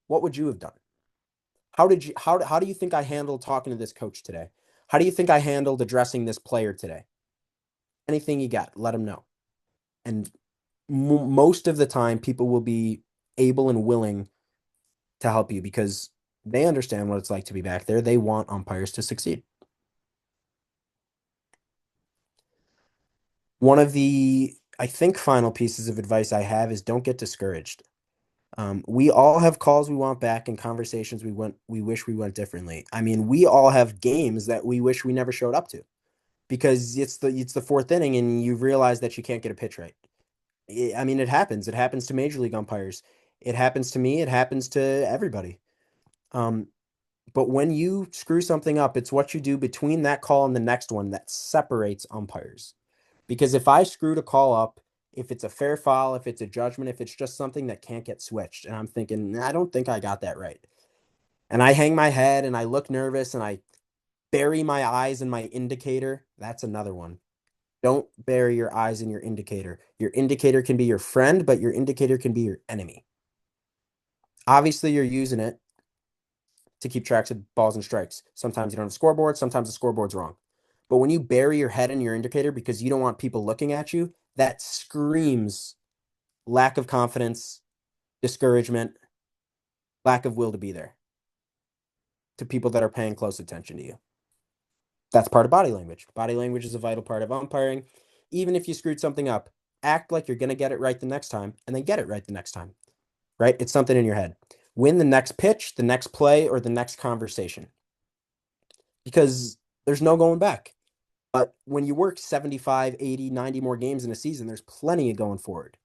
what would you have done? How do you think I handled talking to this coach today? How do you think I handled addressing this player today? Anything you got, let them know. And most of the time, people will be able and willing to help you because they understand what it's like to be back there. They want umpires to succeed. One of the, I think, final pieces of advice I have is don't get discouraged. We all have calls we want back and conversations we wish we went differently. I mean, we all have games that we wish we never showed up to because it's the fourth inning and you realize that you can't get a pitch right. I mean, it happens. It happens to major league umpires. It happens to me. It happens to everybody. Um, but when you screw something up, it's what you do between that call and the next one that separates umpires. Because if I screwed a call up, if it's a fair foul, if it's a judgment, if it's just something that can't get switched, and I'm thinking, I don't think I got that right. And I hang my head and I look nervous and I bury my eyes in my indicator. That's another one. Don't bury your eyes in your indicator. Your indicator can be your friend, but your indicator can be your enemy. Obviously, you're using it to keep tracks of balls and strikes. Sometimes you don't have a scoreboard, sometimes the scoreboard's wrong. But when you bury your head in your indicator because you don't want people looking at you, that screams lack of confidence, discouragement, lack of will to be there to people that are paying close attention to you. That's part of body language. Body language is a vital part of umpiring. Even if you screwed something up, act like you're going to get it right the next time and then get it right the next time, right? It's something in your head. Win the next pitch, the next play, or the next conversation because there's no going back. But when you work 75, 80, 90 more games in a season, there's plenty of going forward,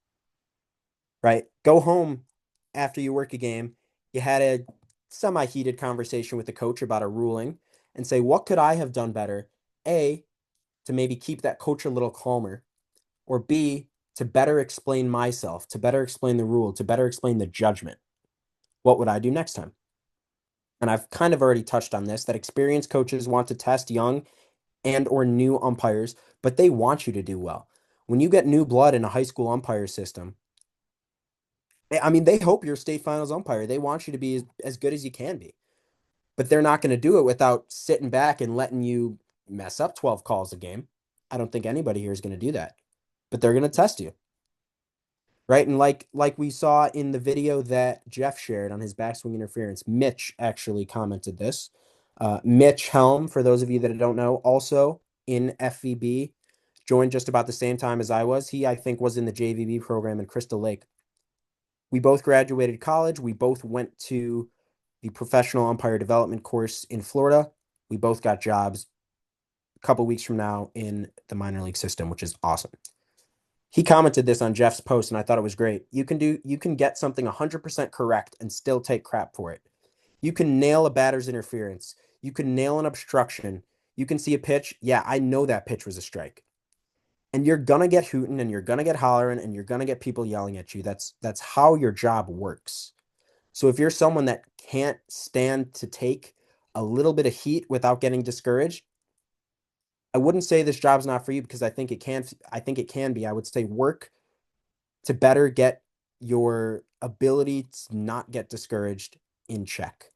right? Go home after you work a game. You had a semi-heated conversation with the coach about a ruling and say, what could I have done better? A, to maybe keep that coach a little calmer, or B, to better explain myself, to better explain the rule, to better explain the judgment. What would I do next time? And I've kind of already touched on this, that experienced coaches want to test young and or new umpires, but they want you to do well. When you get new blood in a high school umpire system, I mean, they hope you're a state finals umpire. They want you to be as good as you can be, but they're not going to do it without sitting back and letting you mess up 12 calls a game. I don't think anybody here is going to do that, but they're going to test you. Right. And like we saw in the video that Jeff shared on his backswing interference, Mitch actually commented this. Mitch Helm, for those of you that don't know, also in FVB, joined just about the same time as I was. He, I think, was in the JVB program in Crystal Lake. We both graduated college. We both went to the professional umpire development course in Florida. We both got jobs a couple weeks from now in the minor league system, which is awesome. He commented this on Jeff's post, and I thought it was great. You can get something 100% correct and still take crap for it. You can nail a batter's interference. You can nail an obstruction. You can see a pitch. Yeah, I know that pitch was a strike. And you're gonna get hooting and you're gonna get hollering and you're gonna get people yelling at you. That's how your job works. So if you're someone that can't stand to take a little bit of heat without getting discouraged, I wouldn't say this job's not for you because I think it can be. I would say work to better get your ability to not get discouraged in check,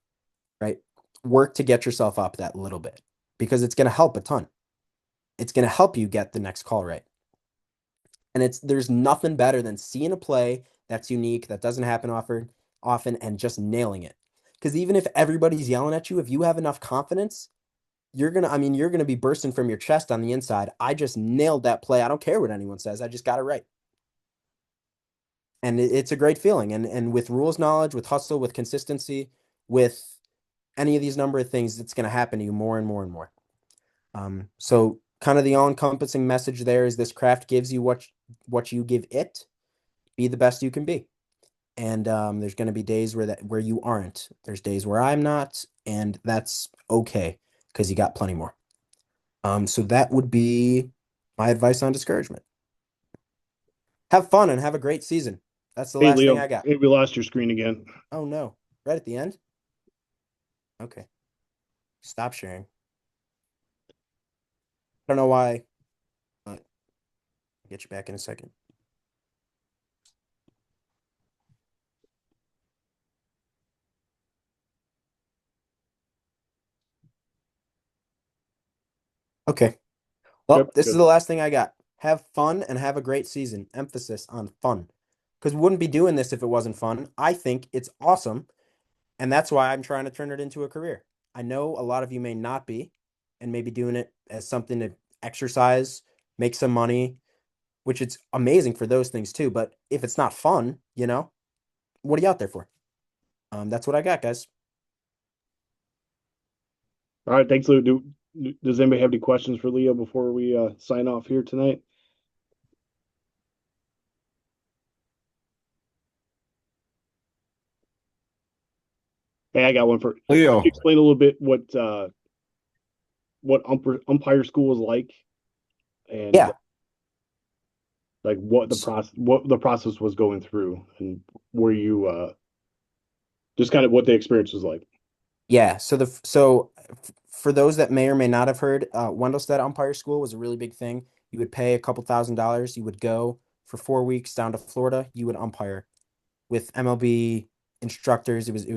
right? Work to get yourself up that little bit because it's going to help a ton. It's going to help you get the next call right. And there's nothing better than seeing a play that's unique, that doesn't happen often and just nailing it. Because even if everybody's yelling at you, if you have enough confidence, you're gonna be bursting from your chest on the inside. I just nailed that play. I don't care what anyone says. I just got it right. And it's a great feeling. And with rules knowledge, with hustle, with consistency, with any of these number of things, it's gonna happen to you more and more and more. So kind of the all-encompassing message there is this craft gives you what you give it. Be the best you can be. And there's going to be days where you aren't. There's days where I'm not, and that's okay because you got plenty more. So that would be my advice on discouragement. Have fun and have a great season. That's the Hey, last thing Leo, I got. hey, we lost your screen again. Oh no, right at the end? Okay. Stop sharing. I don't know why. I'll get you back in a second. Okay. Well, Yep, this is good. the last thing I got. Have fun and have a great season. Emphasis on fun. Because we wouldn't be doing this if it wasn't fun. I think it's awesome. And that's why I'm trying to turn it into a career. I know a lot of you may not be and maybe doing it as something to exercise, make some money, which it's amazing for those things too. But if it's not fun, what are you out there for? That's what I got, guys. All right, thanks, Leo. Does anybody have any questions for Leo before we sign off here tonight? Hey, I got one for. Can you Leo, explain a little bit what umpire school is like and Yeah. like what the process was going through and where you just kind of what the experience was like. Yeah. For those that may or may not have heard, Wendelstedt Umpire School was a really big thing. You would pay a couple $1,000s. You would go for 4 weeks down to Florida. You would umpire with MLB instructors. It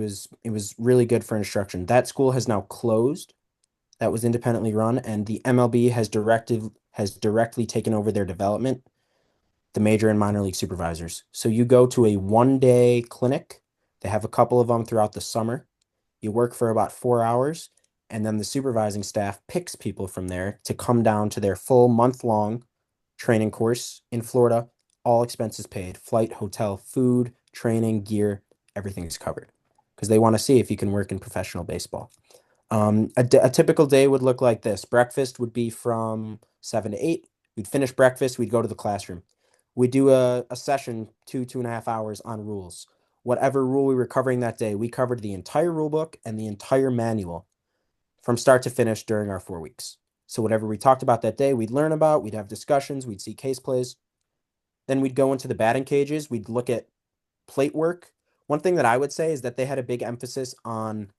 was really good for instruction. That school has now closed. That was independently run, and the MLB has directly taken over their development, the major and minor league supervisors. So you go to a 1 day clinic. They have a couple of them throughout the summer. You work for about 4 hours, and then the supervising staff picks people from there to come down to their full month-long training course in Florida, all expenses paid, flight, hotel, food, training, gear, everything is covered because they want to see if you can work in professional baseball. A typical day would look like this. Breakfast would be from 7 to 8. We'd finish breakfast. We'd go to the classroom. We'd do a session, 2.5 hours on rules. Whatever rule we were covering that day, we covered the entire rule book and the entire manual from start to finish during our 4 weeks. So whatever we talked about that day, we'd learn about, we'd have discussions, we'd see case plays. Then we'd go into the batting cages. We'd look at plate work. One thing that I would say is that they had a big emphasis on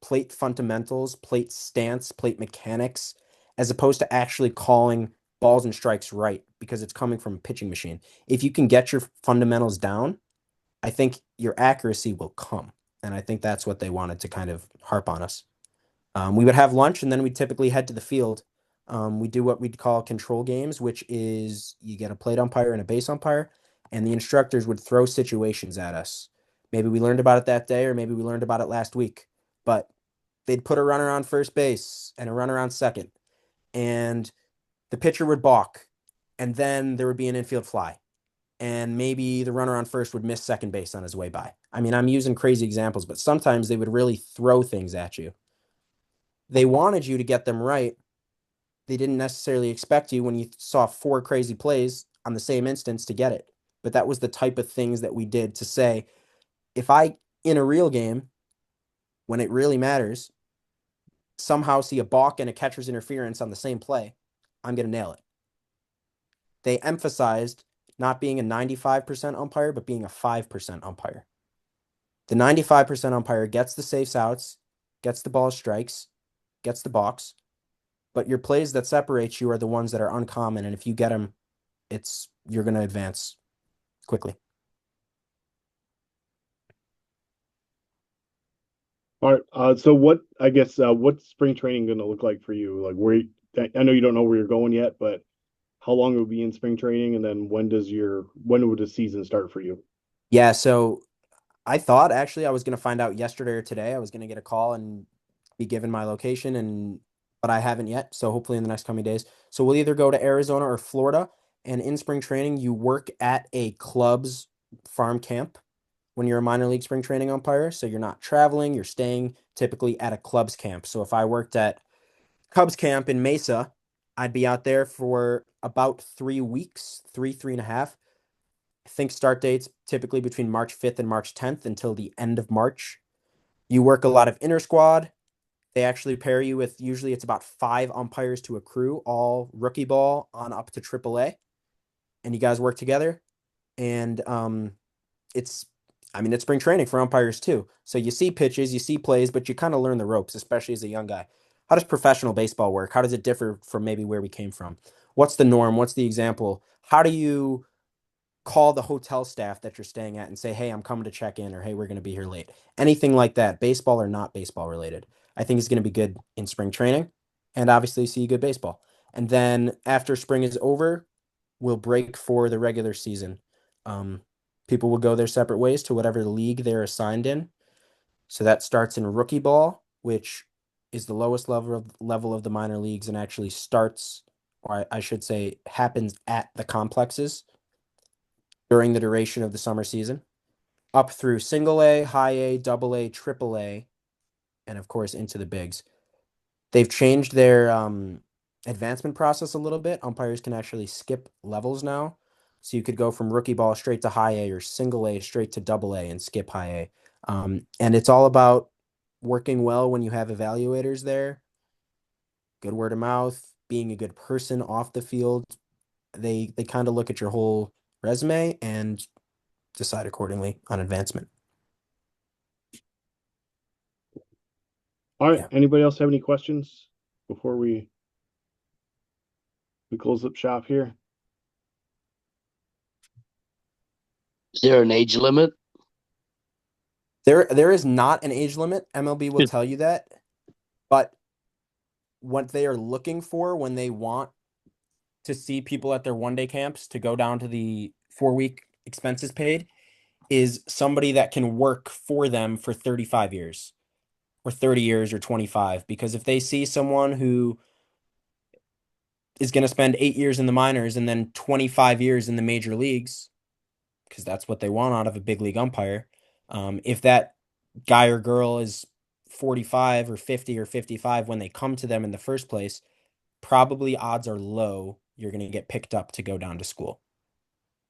plate fundamentals, plate stance, plate mechanics, as opposed to actually calling balls and strikes right because it's coming from a pitching machine. If you can get your fundamentals down, I think your accuracy will come. And I think that's what they wanted to kind of harp on us. We would have lunch and then we'd typically head to the field. We do what we'd call control games, which is you get a plate umpire and a base umpire, and the instructors would throw situations at us. Maybe we learned about it that day, or maybe we learned about it last week. But they'd put a runner on first base and a runner on second, and the pitcher would balk, and then there would be an infield fly, and maybe the runner on first would miss second base on his way by. I mean, I'm using crazy examples, but sometimes they would really throw things at you. They wanted you to get them right. They didn't necessarily expect you when you saw four crazy plays on the same instance to get it. But that was the type of things that we did to say, if I, in a real game, when it really matters, somehow see a balk and a catcher's interference on the same play, I'm going to nail it. They emphasized not being a 95% umpire, but being a 5% umpire. The 95% umpire gets the safe outs, gets the ball strikes, gets the balks, but your plays that separate you are the ones that are uncommon. And if you get them, you're going to advance quickly. All right. So what's spring training going to look like for you? Like I know you don't know where you're going yet, but how long will be in spring training, and then when would the season start for you? Yeah, so I thought actually I was going to find out yesterday or today. I was going to get a call and be given my location, and but I haven't yet. So hopefully in the next coming days. So we'll either go to Arizona or Florida. And in spring training, you work at a club's farm camp when you're a minor league spring training umpire. So you're not traveling, you're staying typically at a club's camp. So if I worked at Cubs camp in Mesa, I'd be out there for about 3 weeks, three and a half. I think start dates typically between March 5th and March 10th until the end of March. You work a lot of inter squad. They actually pair you with usually it's about five umpires to a crew, all rookie ball on up to AAA, and you guys work together. And it's, I mean, it's spring training for umpires too. So you see pitches, you see plays, but you kind of learn the ropes, especially as a young guy. How does professional baseball work? How does it differ from maybe where we came from? What's the norm? What's the example? How do you call the hotel staff that you're staying at and say, hey, I'm coming to check in, or hey, we're going to be here late? Anything like that, baseball or not baseball related. I think is going to be good in spring training and obviously see good baseball. And then after spring is over, we'll break for the regular season. Um, People will go their separate ways to whatever league they're assigned in. So that starts in rookie ball, which is the lowest level of the minor leagues and actually starts, or I should say, happens at the complexes during the duration of the summer season, up through single A, high A, double A, triple A, and of course into the bigs. They've changed their advancement process a little bit. Umpires can actually skip levels now. So you could go from rookie ball straight to high A or single A straight to double A and skip high A. And it's all about working well when you have evaluators there, good word of mouth, being a good person off the field. They kind of look at your whole resume and decide accordingly on advancement. All right. Yeah. Anybody else have any questions before we close up shop here? Is there an age limit? There is not an age limit. MLB will tell you that, but what they are looking for when they want to see people at their 1 day camps to go down to the 4 week expenses paid is somebody that can work for them for 35 years or 30 years or 25. Because if they see someone who is going to spend 8 years in the minors and then 25 years in the major leagues, because that's what they want out of a big league umpire, if that guy or girl is 45 or 50 or 55 when they come to them in the first place, probably odds are low you're going to get picked up to go down to school.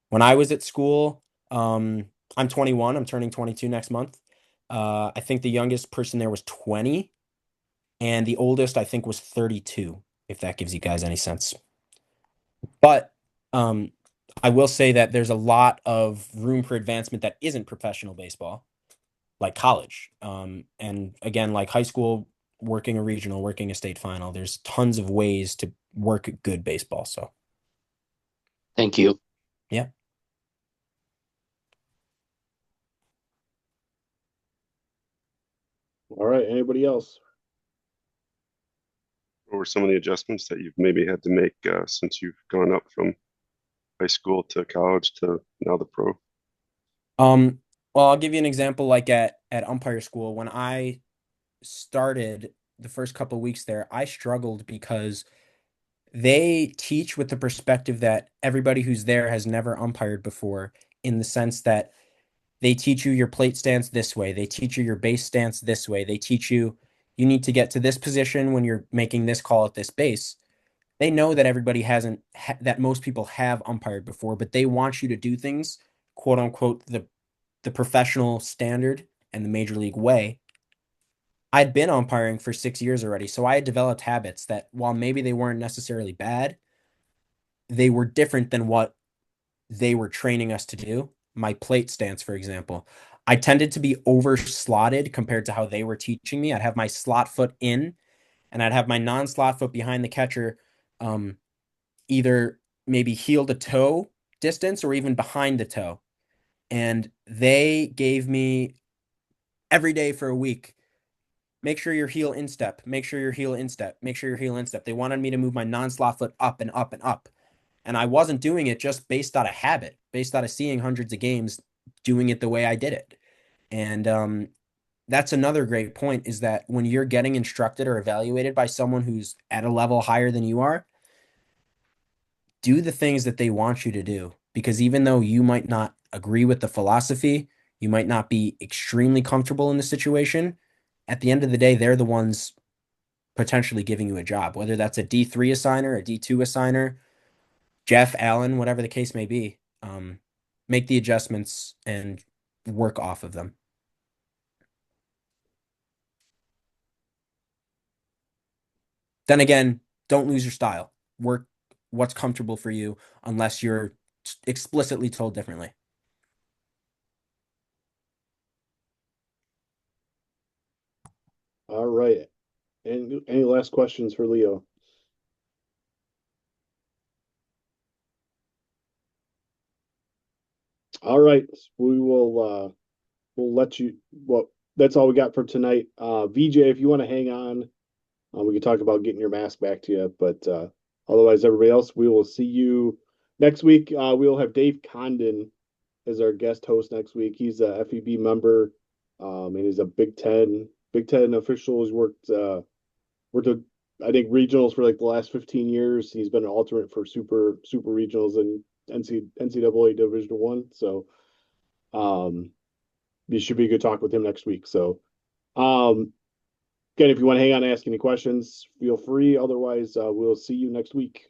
When I was at school, I'm 21. I'm turning 22 next month. I think the youngest person there was 20, and the oldest I think was 32, if that gives you guys any sense. But um, I will say that there's a lot of room for advancement that isn't professional baseball, like college. And again, like high school, working a regional, working a state final, there's tons of ways to work good baseball. So, Thank you. yeah. All right. Anybody else? What were some of the adjustments that you've maybe had to make since you've gone up from high school to college to now the pro? Um, well, I'll give you an example like at umpire school. When I started the first couple of weeks there, I struggled because they teach with the perspective that everybody who's there has never umpired before, in the sense that they teach you your plate stance this way, they teach you your base stance this way, they teach you you need to get to this position when you're making this call at this base. They know that everybody hasn't that most people have umpired before, but they want you to do things, quote unquote, the professional standard and the major league way. I'd been umpiring for 6 years already, so I had developed habits that, while maybe they weren't necessarily bad, they were different than what they were training us to do. My plate stance, for example, I tended to be over slotted compared to how they were teaching me. I'd have my slot foot in, and I'd have my non-slot foot behind the catcher, um, either maybe heel to toe distance or even behind the toe. And they gave me every day for a week, make sure your heel in step, make sure your heel in step, make sure your heel in step. They wanted me to move my non-slot foot up and up and up. And I wasn't doing it just based out of habit, based out of seeing hundreds of games, doing it the way I did it. And that's another great point, is that when you're getting instructed or evaluated by someone who's at a level higher than you are, do the things that they want you to do. Because even though you might not agree with the philosophy, you might not be extremely comfortable in the situation, at the end of the day, they're the ones potentially giving you a job, whether that's a D3 assigner, a D2 assigner, Jeff Allen, whatever the case may be. Make the adjustments and work off of them. Then again, don't lose your style. Work what's comfortable for you unless you're explicitly told differently. All right. And any last questions for Leo? All right. We will we'll let you well, that's all we got for tonight. VJ, if you want to hang on, we can talk about getting your mask back to you. But otherwise, everybody else, we will see you next week. We will have Dave Condon as our guest host next week. He's a FVB member, and he's a Big Ten official. He's worked at, I think, regionals for like the last 15 years. He's been an alternate for super regionals and NCAA Division One. So you should be a good talk with him next week. So again, if you want to hang on and ask any questions, feel free. Otherwise, we'll see you next week.